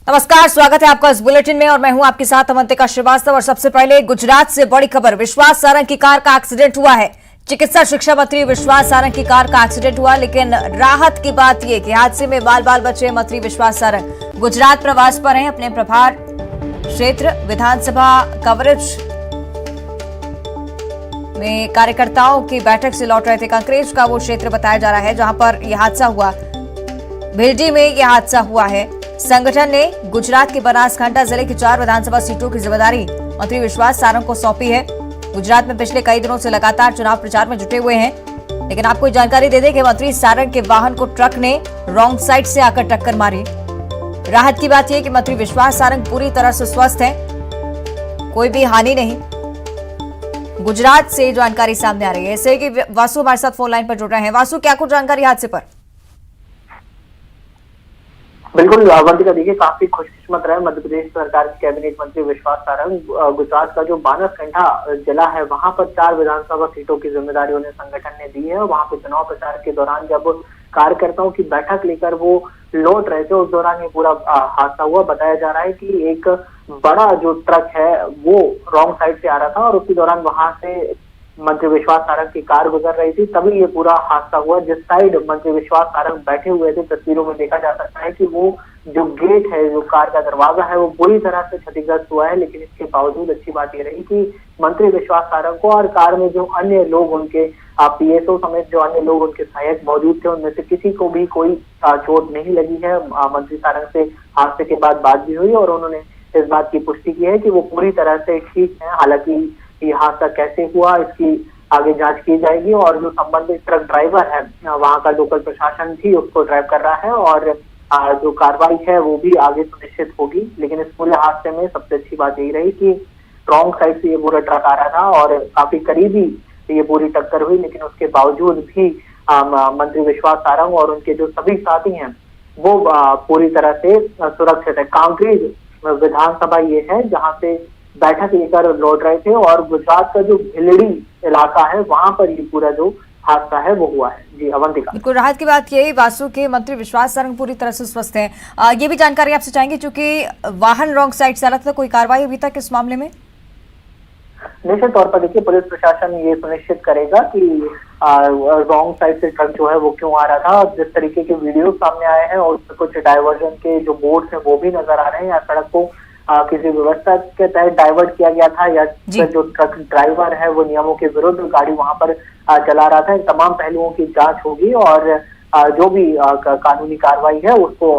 नमस्कार, स्वागत है आपका इस बुलेटिन में और मैं हूं आपके साथ अवंतिका श्रीवास्तव। और सबसे पहले गुजरात से बड़ी खबर। विश्वास सारंग की कार का एक्सीडेंट हुआ है। चिकित्सा शिक्षा मंत्री विश्वास सारंग की कार का एक्सीडेंट हुआ, लेकिन राहत की बात यह कि हादसे में बाल बाल बचे। मंत्री विश्वास सारंग गुजरात प्रवास पर हैं। अपने प्रभार क्षेत्र विधानसभा कवरेज में कार्यकर्ताओं की बैठक से लौट रहे थे। कंकरेज का वो क्षेत्र बताया जा रहा है जहां पर यह हादसा हुआ। भिल्डी में यह हादसा हुआ है। संगठन ने गुजरात के बनासकांठा जिले की 4 विधानसभा सीटों की जिम्मेदारी मंत्री विश्वास सारंग को सौंपी है। गुजरात में पिछले कई दिनों से लगातार चुनाव प्रचार में जुटे हुए हैं, लेकिन आपको जानकारी दे दें कि मंत्री सारंग के वाहन को ट्रक ने रॉन्ग साइड से आकर टक्कर मारी। राहत की बात यह कि मंत्री विश्वास सारंग पूरी तरह से स्वस्थ हैं, कोई भी हानि नहीं। गुजरात से जानकारी सामने आ रही है। ऐसे कि वासु हमारे साथ फोन लाइन पर जुड़ रहे हैं। वासु, क्या कुछ जानकारी हादसे पर? बिल्कुल अवंतिका, देखिए काफी खुशकिस्मत रहे मध्य प्रदेश सरकार के कैबिनेट मंत्री विश्वास सारंग। गुजरात का जो बनासकांठा जिला है वहां पर 4 विधानसभा सीटों की जिम्मेदारी उन्हें संगठन ने दी है। वहां पे चुनाव प्रचार के दौरान जब कार्यकर्ताओं की बैठक लेकर वो लौट रहे थे, उस दौरान ये पूरा हादसा हुआ। बताया जा रहा है कि एक बड़ा जो ट्रक है वो रॉन्ग साइड से आ रहा था और उसी दौरान वहां से मंत्री विश्वास सारंग की कार गुजर रही थी, तभी ये पूरा हादसा हुआ। जिस साइड मंत्री विश्वास सारंग बैठे हुए थे, तस्वीरों में देखा जा सकता है कि वो जो गेट है, जो कार का दरवाजा है, वो बुरी तरह से क्षतिग्रस्त हुआ है। लेकिन इसके बावजूद अच्छी बात ये रही कि मंत्री विश्वास सारंग को और कार में जो अन्य लोग उनके पीएसओ समेत जो अन्य लोग उनके सहायक मौजूद थे, उनमें से किसी को भी कोई चोट नहीं लगी है। मंत्री सारंग से हादसे के बाद बात भी हुई और उन्होंने इस बात की पुष्टि की है कि वो पूरी तरह से ठीक है। हालांकि ये हादसा कैसे हुआ इसकी आगे जांच की जाएगी और जो संबंधित ट्रक ड्राइवर है, वहां का लोकल प्रशासन भी उसको ड्राइव कर रहा है और जो कार्रवाई है वो भी आगे सुनिश्चित होगी। लेकिन इस पूरे हादसे में सबसे अच्छी बात यही रही कि रॉन्ग साइड से ये पूरा ट्रक आ रहा था और काफी करीबी ये पूरी टक्कर हुई। लेकिन उसके बावजूद भी मंत्री विश्वास सारंग और उनके जो सभी साथी हैं वो पूरी तरह से सुरक्षित है। कांकरेज विधानसभा ये है जहाँ से बैठक लेकर लौट रहे थे और गुजरात का जो भिलडी इलाका है वहां पर ये पूरा जो हादसा है वो हुआ है। जी अवंतिका, बिल्कुल राहत की बात यही वासु के मंत्री विश्वास सारंग पूरी तरह से स्वस्थ हैं। ये भी जानकारी आपसे चाहेंगे, चूंकि वाहन रॉन्ग साइड से आ रहा था, कोई कार्रवाई अभी तक इस मामले में? निश्चित तौर पर देखिए पुलिस प्रशासन ये सुनिश्चित करेगा कि रॉन्ग साइड से ट्रक जो है वो क्यों आ रहा था। जिस तरीके के वीडियो सामने आए हैं और कुछ डाइवर्जन के जो बोर्ड है वो भी नजर आ रहे हैं, या सड़क को किसी व्यवस्था के तहत डाइवर्ट किया गया था या जो ट्रक ड्राइवर है वो नियमों के विरुद्ध गाड़ी वहां पर चला रहा था। इन तमाम पहलुओं की जांच होगी और जो भी कानूनी कार्रवाई है उसको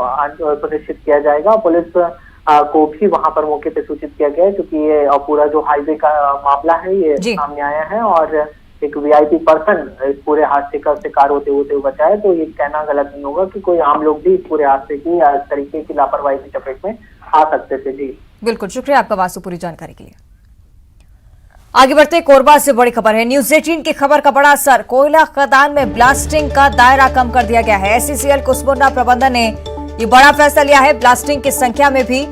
सुनिश्चित किया जाएगा। पुलिस को भी वहां पर मौके पे सूचित किया गया है, क्योंकि ये पूरा जो हाईवे का मामला है ये सामने आया है और एक वीआईपी पर्सन इस पूरे हादसे का शिकार होते होते बचा है। तो ये कहना गलत नहीं होगा कि कोई आम लोग भी इस पूरे हादसे की इस तरीके की लापरवाही की चपेट में आ सकते थे। जी बिल्कुल, शुक्रिया आपका वासु पूरी जानकारी के लिए। आगे बढ़ते कोरबा से बड़ी खबर है। न्यूज 18 की खबर का बड़ा असर। कोयला खदान में ब्लास्टिंग का दायरा कम कर दिया गया है। एससीसीएल कुसमुंडा प्रबंधन ने ये बड़ा फैसला लिया है। ब्लास्टिंग की संख्या में भी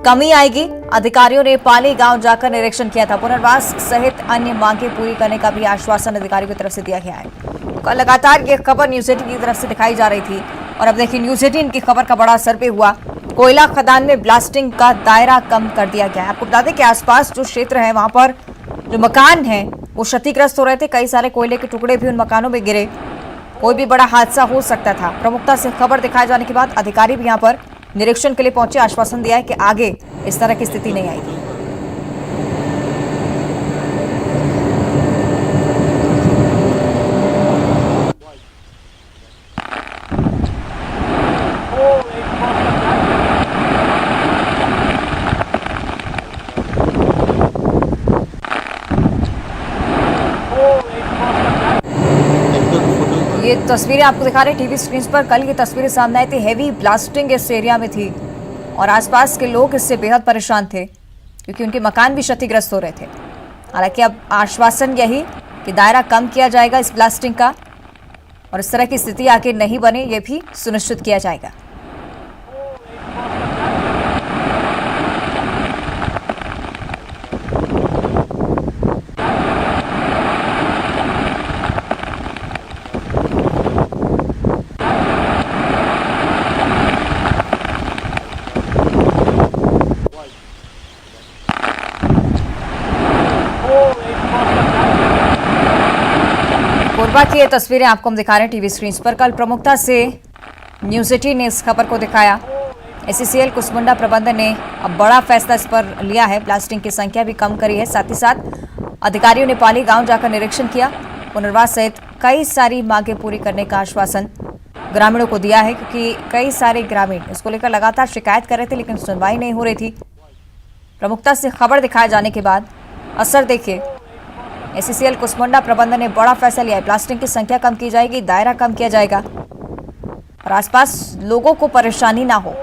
कमी आएगी। अधिकारियों ने पाली गांव जाकर निरीक्षण किया था। पुनर्वास सहित अन्य मांगे पूरी करने का भी आश्वासन अधिकारियों की तरफ से दिया गया है। तो लगातार ये खबर न्यूज 18 की तरफ से दिखाई जा रही थी और अब देखिए न्यूज 18 की खबर का बड़ा असर भी हुआ। कोयला खदान में ब्लास्टिंग का दायरा कम कर दिया गया है। आपको बता दें कि आसपास जो क्षेत्र है वहां पर जो मकान है वो क्षतिग्रस्त हो रहे थे। कई सारे कोयले के टुकड़े भी उन मकानों में गिरे। कोई भी बड़ा हादसा हो सकता था। प्रमुखता से खबर दिखाए जाने के बाद अधिकारी भी यहाँ पर निरीक्षण के लिए पहुंचे। आश्वासन दिया है कि आगे इस तरह की स्थिति नहीं आएगी। ये तस्वीरें आपको दिखा रहे हैं टीवी स्क्रीन पर। कल ये तस्वीरें सामने आई थी। हेवी ब्लास्टिंग इस एरिया में थी और आसपास के लोग इससे बेहद परेशान थे क्योंकि उनके मकान भी क्षतिग्रस्त हो रहे थे। हालांकि अब आश्वासन यही कि दायरा कम किया जाएगा इस ब्लास्टिंग का और इस तरह की स्थिति आगे नहीं बने ये भी सुनिश्चित किया जाएगा। कोरबा की ये तस्वीरें आपको हम दिखा रहे हैं टीवी स्क्रीन पर। कल प्रमुखता से न्यूज़ 18 ने इस खबर को दिखाया। एससीसीएल कुसमुंडा प्रबंधन ने अब बड़ा फैसला इस पर लिया है। ब्लास्टिंग की संख्या भी कम करी है। साथ ही साथ अधिकारियों ने पाली गांव जाकर निरीक्षण किया। पुनर्वास सहित कई सारी मांगे पूरी करने का आश्वासन ग्रामीणों को दिया है, क्योंकि कई सारे ग्रामीण इसको लेकर लगातार शिकायत कर रहे थे, लेकिन सुनवाई नहीं हो रही थी। प्रमुखता से खबर दिखाए जाने के बाद असर देखिए। एससीसीएल कुसमुंडा प्रबंधन ने बड़ा फैसला लिया है। प्लास्टिक की संख्या कम की जाएगी, दायरा कम किया जाएगा और आसपास लोगों को परेशानी ना हो,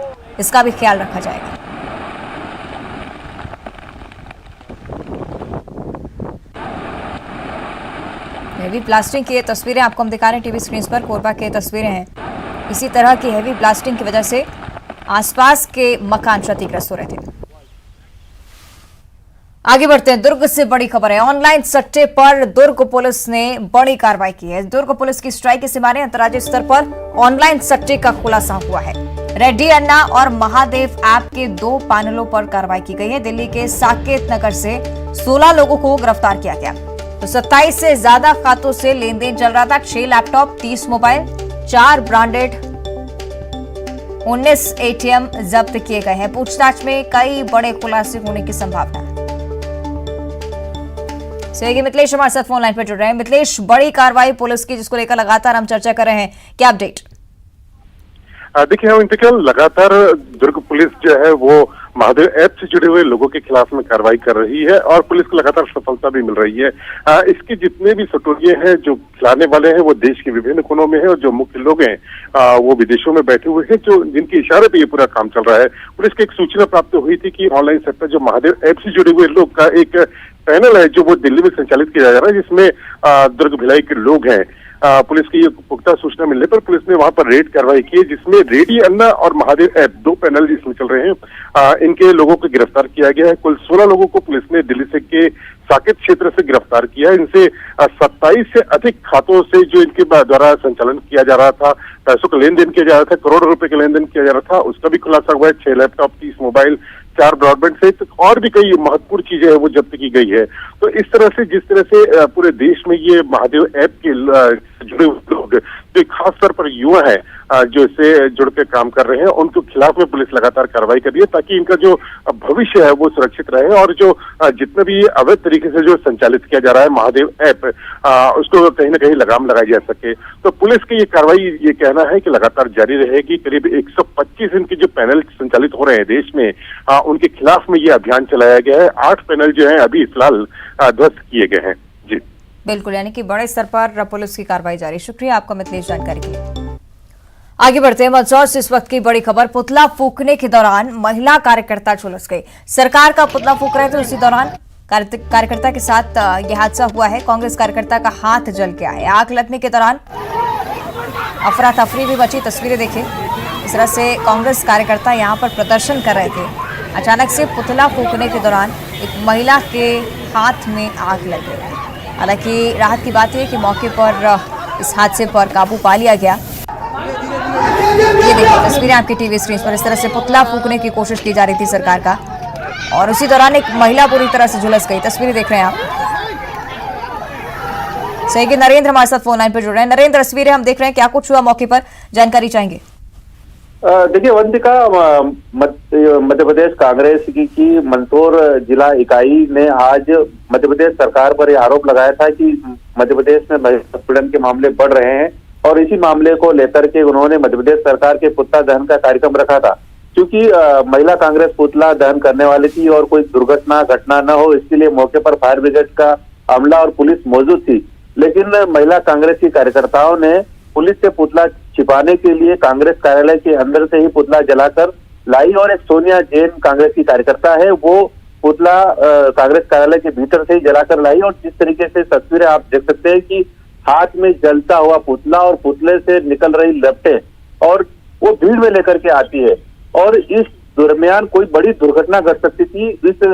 इसका भी ख्याल रखा जाएगा। हेवी प्लास्टिक की ये तस्वीरें आपको हम दिखा रहे हैं टीवी स्क्रीन पर। कोरबा की तस्वीरें हैं। इसी तरह की हेवी प्लास्टिक की वजह से आसपास के मकान क्षतिग्रस्त हो रहे थे। आगे बढ़ते हैं। दुर्ग से बड़ी खबर है। ऑनलाइन सट्टे पर दुर्ग पुलिस ने बड़ी कार्रवाई की है। दुर्ग पुलिस की स्ट्राइक के सिमाने अंतर्राज्यीय स्तर पर ऑनलाइन सट्टे का खुलासा हुआ है। रेड्डी अन्ना और महादेव ऐप के 2 पैनलों पर कार्रवाई की गई है। दिल्ली के साकेत नगर से 16 लोगों को गिरफ्तार किया गया। तो 27 से ज्यादा खातों से लेन देन चल रहा था। 6 लैपटॉप, 30 मोबाइल, 4 ब्रांडेड, 19 एटीएम जब्त किए गए हैं। पूछताछ में कई बड़े खुलासे होने की संभावना है। सहयोगी मिथिलेश हमारे साथ फोन लाइन पर जुड़ रहे हैं। मिथिलेश, बड़ी कार्रवाई पुलिस की जिसको लेकर लगातार हम चर्चा कर रहे हैं, क्या अपडेट? देखिए इंतकाल लगातार दुर्ग पुलिस जो है वो महादेव ऐप से जुड़े हुए लोगों के खिलाफ में कार्रवाई कर रही है और पुलिस को लगातार सफलता भी मिल रही है। इसके जितने भी सटोरिये हैं जो खिलाने वाले हैं वो देश के विभिन्न कोनों में है और जो मुख्य लोग हैं वो विदेशों में बैठे हुए हैं, जो जिनके इशारे पे ये पूरा काम चल रहा है। पुलिस को एक सूचना प्राप्त हुई थी कि ऑनलाइन सट्टा जो महादेव ऐप से जुड़े हुए लोग का एक पैनल है जो वो दिल्ली में संचालित किया जा रहा है, जिसमें दुर्ग भिलाई के लोग हैं। पुलिस की ये पुख्ता सूचना मिलने पर पुलिस ने वहां पर रेड कार्रवाई की, जिसमें रेड्डी अन्ना और महादेव ऐप 2 पैनल जिसमें चल रहे हैं, इनके लोगों को गिरफ्तार किया गया है। कुल 16 लोगों को पुलिस ने दिल्ली से के साकेत क्षेत्र से गिरफ्तार किया है। इनसे 27 से अधिक खातों से जो इनके द्वारा संचालन किया जा रहा था, पैसों का लेन देन किया जा रहा था, करोड़ों रुपए का लेन देन किया जा रहा था, उसका भी खुलासा हुआ है। 6 लैपटॉप, 30 मोबाइल, 4 ब्रॉडबैंड सहित और भी कई महत्वपूर्ण चीजें हैं वो जब्त की गई है। तो इस तरह से जिस तरह से पूरे देश में ये महादेव ऐप के जुड़े हुए लोग जो खास तौर पर युवा है जो इससे जुड़ के काम कर रहे हैं, उनके खिलाफ में पुलिस लगातार कार्रवाई कर रही है ताकि इनका जो भविष्य है वो सुरक्षित रहे और जो जितना भी अवैध तरीके से जो संचालित किया जा रहा है महादेव ऐप, उसको कहीं ना कहीं लगाम लगाई जा सके। तो पुलिस की ये कार्रवाई ये कहना है कि लगातार जारी रहेगी। करीब 125 इनके जो पैनल संचालित हो रहे हैं देश में, उनके खिलाफ में ये अभियान चलाया गया है। 8 पैनल जो है अभी फिलहाल ध्वस्त किए गए हैं। जी बिल्कुल, यानी कि बड़े स्तर पर पुलिस की कार्रवाई जारी। शुक्रिया आपका मिथिलेश जानकारी के लिए। आगे बढ़ते हैं। मंदसौर से इस वक्त की बड़ी खबर। पुतला फूकने के दौरान महिला कार्यकर्ता झुलस गई। सरकार का पुतला फूक रहे थे, उसी दौरान कार्यकर्ता के साथ यह हादसा हुआ है। कांग्रेस कार्यकर्ता का हाथ जल गया है। आग लगने के दौरान अफरा तफरी भी मची। तस्वीरें देखिए। इस तरह से कांग्रेस कार्यकर्ता यहां पर प्रदर्शन कर रहे थे। अचानक से पुतला फूकने के दौरान एक महिला के हाथ में आग लग गई। हालांकि राहत की बात यह कि मौके पर इस हादसे पर काबू पा लिया गया। ये देखिए तस्वीरें आपकी टीवी स्क्रीन पर। इस तरह से पुतला फूकने की कोशिश की जा रही थी सरकार का और उसी दौरान एक महिला पूरी तरह से झुलस गई। तस्वीरें देख रहे हैं आप। सहयोगी नरेंद्र हमारे साथ फोन लाइन पर जुड़ रहे हैं। नरेंद्र, तस्वीरें हम देख रहे हैं, क्या कुछ हुआ मौके पर, जानकारी चाहेंगे? देखिए वंदिका, मध्य प्रदेश कांग्रेस की मंदसौर जिला इकाई ने आज मध्य प्रदेश सरकार पर यह आरोप लगाया था कि मध्य प्रदेश में महिला उत्पीड़न के मामले बढ़ रहे हैं और इसी मामले को लेकर के उन्होंने मध्य प्रदेश सरकार के पुतला दहन का कार्यक्रम रखा था। क्योंकि महिला कांग्रेस पुतला दहन करने वाली थी और कोई दुर्घटना घटना न हो, इसके लिए मौके पर फायर ब्रिगेड का अमला और पुलिस मौजूद थी। लेकिन महिला कांग्रेस की कार्यकर्ताओं ने पुलिस से पुतला छिपाने के लिए कांग्रेस कार्यालय के अंदर से ही पुतला जलाकर लाई और एक सोनिया जैन कांग्रेस की कार्यकर्ता है वो पुतला कांग्रेस कार्यालय के भीतर से ही जलाकर लाई। और जिस तरीके से तस्वीरें आप देख सकते हैं कि हाथ में जलता हुआ पुतला और पुतले से निकल रही लपटें और वो भीड़ में लेकर के आती है और इस दरमियान कोई बड़ी दुर्घटना घट सकती थी। इस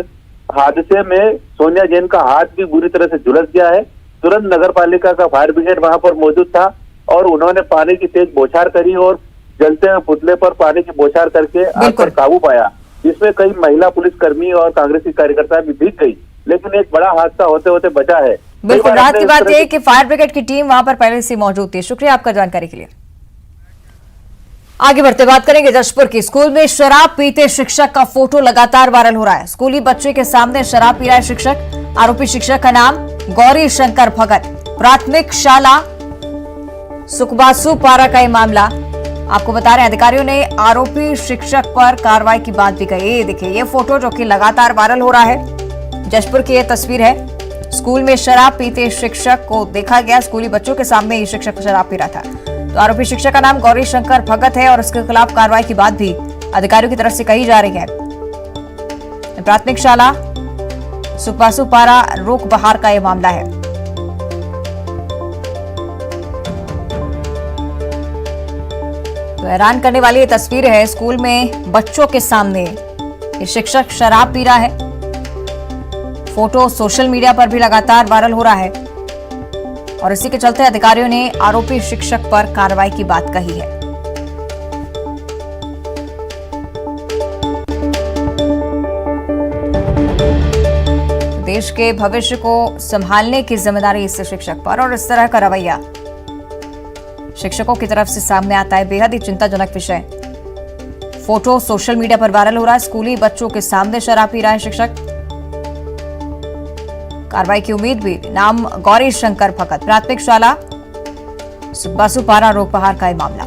हादसे में सोनिया जैन का हाथ भी बुरी तरह से झुलस गया है। तुरंत नगर पालिका का फायर ब्रिगेड वहां पर मौजूद था और उन्होंने पानी की तेज बौछार करी और जलते हुए पुतले पर पानी की बौछार करके आग पर काबू पाया। जिसमें कई महिला पुलिसकर्मी और कांग्रेसी कार्यकर्ता भी भीग गई, लेकिन एक बड़ा हादसा होते होते बचा है। बिल्कुल, राहत की बात यह है कि फायर ब्रिगेड की टीम वहां पर पहले से मौजूद थी। शुक्रिया आपका जानकारी के लिए। आगे बढ़ते बात करेंगे जशपुर की। स्कूल में शराब पीते शिक्षक का फोटो लगातार वायरल हो रहा है। स्कूली बच्चे के सामने शराब पी रहा है शिक्षक। आरोपी शिक्षक का नाम गौरी शंकर भगत, प्राथमिक शाला सुकबासु पारा का यह मामला। आपको बता रहे हैं अधिकारियों ने आरोपी शिक्षक पर कार्रवाई की बात भी कही। ये देखिए ये फोटो जो कि लगातार वायरल हो रहा है। जशपुर की यह तस्वीर है। स्कूल में शराब पीते शिक्षक को देखा गया। स्कूली बच्चों के सामने ये शिक्षक शराब पी रहा था। तो आरोपी शिक्षक का नाम गौरी शंकर भगत है और उसके खिलाफ कार्रवाई की बात भी अधिकारियों की तरफ से कही जा रही है। प्राथमिक शाला सुकबासु पारा रोक बहार का यह मामला है। तो हैरान करने वाली ये तस्वीर है। स्कूल में बच्चों के सामने ये शिक्षक शराब पी रहा है। फोटो सोशल मीडिया पर भी लगातार वायरल हो रहा है और इसी के चलते अधिकारियों ने आरोपी शिक्षक पर कार्रवाई की बात कही है। देश के भविष्य को संभालने की जिम्मेदारी इस शिक्षक पर और इस तरह का रवैया शिक्षकों की तरफ से सामने आता है, बेहद ही चिंताजनक विषय। फोटो सोशल मीडिया पर वायरल हो रहा है। स्कूली बच्चों के सामने शराब पी रहा है शिक्षक। कार्रवाई की उम्मीद भी। नाम गौरी शंकर भगत, प्राथमिक शाला सुकबासु पारा रोक बहार का यह मामला।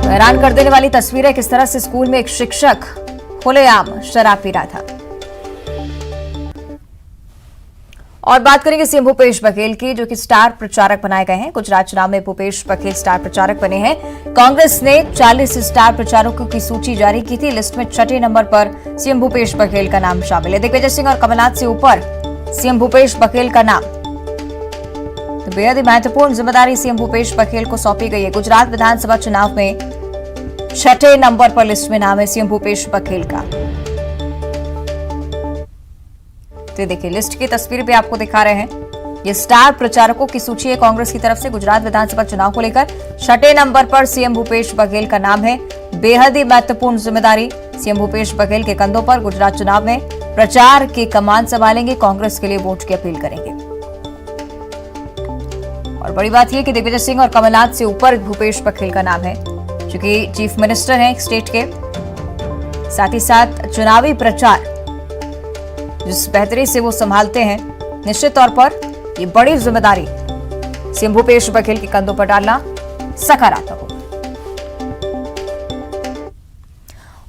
हैरान कर देने वाली तस्वीर है किस तरह से स्कूल में एक शिक्षक खुलेआम शराब पी रहा था। और बात करेंगे सीएम भूपेश बघेल की, जो कि स्टार प्रचारक बनाए गए हैं। गुजरात चुनाव में भूपेश बघेल स्टार प्रचारक बने हैं। कांग्रेस ने 40 स्टार प्रचारकों की सूची जारी की थी। लिस्ट में 6 नंबर पर सीएम भूपेश बघेल का नाम शामिल है। दिग्विजय सिंह और कमलनाथ से ऊपर सीएम भूपेश बघेल का नाम। तो बेहद ही महत्वपूर्ण जिम्मेदारी सीएम भूपेश बघेल को सौंपी गई है। गुजरात विधानसभा चुनाव में 6 नंबर पर लिस्ट में नाम है सीएम भूपेश बघेल का। तो देखिए लिस्ट की तस्वीर भी आपको दिखा रहे हैं। ये स्टार प्रचारकों की सूची है कांग्रेस की तरफ से गुजरात विधानसभा चुनाव को लेकर। 6 नंबर पर सीएम भूपेश बघेल का नाम है। बेहद ही महत्वपूर्ण जिम्मेदारी सीएम भूपेश बघेल के कंधों पर। गुजरात चुनाव में प्रचार की कमान संभालेंगे, कांग्रेस के लिए वोट की अपील करेंगे। और बड़ी बात यह कि दिग्विजय सिंह और कमलनाथ से ऊपर भूपेश बघेल का नाम है, जो कि चीफ मिनिस्टर हैं स्टेट के। साथ ही साथ चुनावी प्रचार जिस बेहतरी से वो संभालते हैं, निश्चित तौर पर ये बड़ी जिम्मेदारी सीएम भूपेश बघेल के कंधों पर डालना सकारात्मक होगा।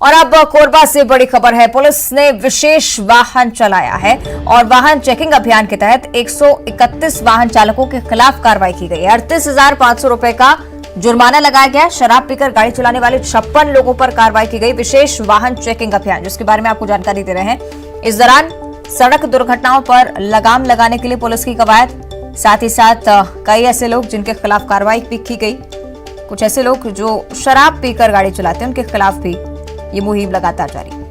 और अब कोरबा से बड़ी खबर है। पुलिस ने विशेष वाहन चलाया है और वाहन चेकिंग अभियान के तहत 131 वाहन चालकों के खिलाफ कार्रवाई की गई है। 38,500 रुपए का जुर्माना लगाया गया। शराब पीकर गाड़ी चलाने वाले 56 लोगों पर कार्रवाई की गई। विशेष वाहन चेकिंग अभियान, जिसके बारे में आपको जानकारी दे रहे हैं। इस दौरान सड़क दुर्घटनाओं पर लगाम लगाने के लिए पुलिस की कवायद, साथ ही साथ कई ऐसे लोग जिनके खिलाफ कार्रवाई भी की गई। कुछ ऐसे लोग जो शराब पीकर गाड़ी चलाते हैं, उनके खिलाफ भी ये मुहिम लगातार जारी है।